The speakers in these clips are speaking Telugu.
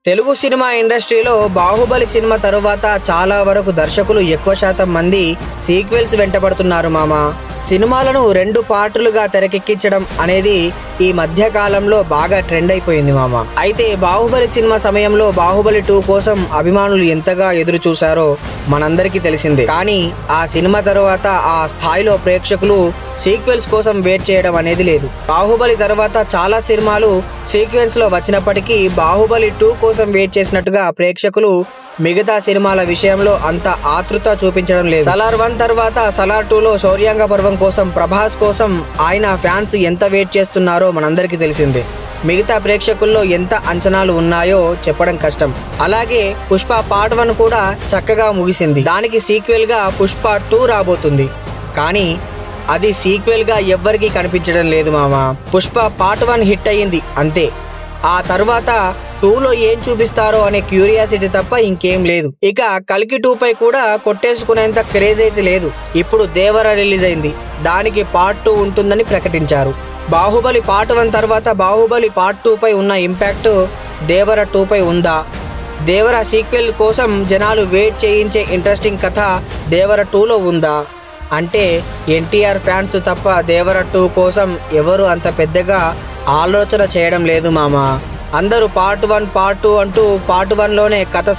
తెలుగు సినిమా ఇండస్ట్రీలో బాహుబలి సినిమా తరువాత చాలా వరకు దర్శకులు ఎక్కువ శాతం మంది సీక్వెల్స్ వెంటబడుతున్నారు మామ. సినిమాలను 2 పార్టులుగా తెరకెక్కించడం అనేది ఈ మధ్య కాలంలో బాగా ట్రెండ్ అయిపోయింది మామ. అయితే బాహుబలి సినిమా సమయంలో బాహుబలి 2 కోసం అభిమానులు ఎంతగా ఎదురు చూశారో మనందరికీ తెలిసిందే. కానీ ఆ సినిమా తరువాత ఆ స్థాయిలో ప్రేక్షకులు సీక్వెల్స్ కోసం వెయిట్ చేయడం అనేది లేదు. బాహుబలి తర్వాత చాలా సినిమాలు సీక్వెన్స్ లో వచ్చినప్పటికీ బాహుబలి 2 కోసం వెయిట్ చేసినట్టుగా ప్రేక్షకులు మిగతా సినిమాల విషయంలో అంత ఆతృత చూపించడం లేదు. సలార్ 1 తర్వాత సలార్ 2లో శౌర్యాంగ పర్వం కోసం ప్రభాస్ కోసం ఆయన ఫ్యాన్స్ ఎంత వెయిట్ చేస్తున్నారో మనందరికీ తెలిసిందే. మిగతా ప్రేక్షకుల్లో ఎంత అంచనాలు ఉన్నాయో చెప్పడం కష్టం. అలాగే పుష్ప పార్ట్ 1 కూడా చక్కగా ముగిసింది. దానికి సీక్వెల్ గా పుష్ప 2 రాబోతుంది. కానీ అది సీక్వెల్ గా ఎవ్వరికీ కనిపించడం లేదు మామ. పుష్ప పార్ట్ 1 హిట్ అయ్యింది అంతే. ఆ తర్వాత 2లో ఏం చూపిస్తారో అనే క్యూరియాసిటీ తప్ప ఇంకేం లేదు. ఇక కల్కి 2 పై కూడా కొట్టేసుకునేంత క్రేజ్ అయితే లేదు. ఇప్పుడు దేవర రిలీజ్ అయింది. దానికి పార్ట్ 2 ఉంటుందని ప్రకటించారు. బాహుబలి పార్ట్ 1 తర్వాత బాహుబలి పార్ట్ 2 పై ఉన్న ఇంపాక్ట్ దేవర 2 పై ఉందా? దేవర సీక్వెల్ కోసం జనాలు వెయిట్ చేయించే ఇంట్రెస్టింగ్ కథ దేవర 2లో ఉందా అంటే ఎన్టీఆర్ ఫ్యాన్స్ తప్ప దేవర 2 కోసం ఎవరు అంత పెద్దగా ఆలోచన చేయడం లేదు మామ. అందరూ పార్ట్ 1 పార్ట్ 2 అంటూ పార్ట్ 1లోనే కథ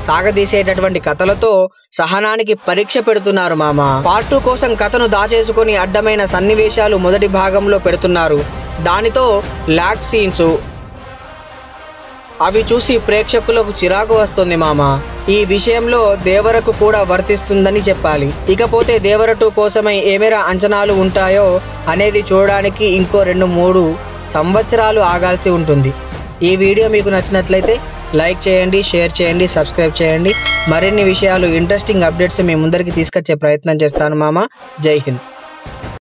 సాగదీసేటటువంటి కథలతో సహనానికి పరీక్ష పెడుతున్నారు మామ. పార్ట్ 2 కోసం కథను దాచేసుకొని అడ్డమైన సన్నివేశాలు మొదటి భాగంలో పెడుతున్నారు. దానితో లాగ్ సీన్స్ అవి చూసి ప్రేక్షకులకు చిరాకు వస్తుంది మామ. ఈ విషయంలో దేవరకు కూడా వర్తిస్తుందని చెప్పాలి. ఇకపోతే దేవర 2 కోసమై ఏమేరా అంచనాలు ఉంటాయో అనేది చూడడానికి ఇంకో 2-3 సంవత్సరాలు ఆగాల్సి ఉంటుంది. ఈ వీడియో మీకు నచ్చినట్లయితే లైక్ చేయండి, షేర్ చేయండి, సబ్స్క్రైబ్ చేయండి. మరిన్ని విషయాలు ఇంట్రెస్టింగ్ అప్డేట్స్ మీ ముందరికి తీసుకొచ్చే ప్రయత్నం చేస్తాను మామ. జై హింద్.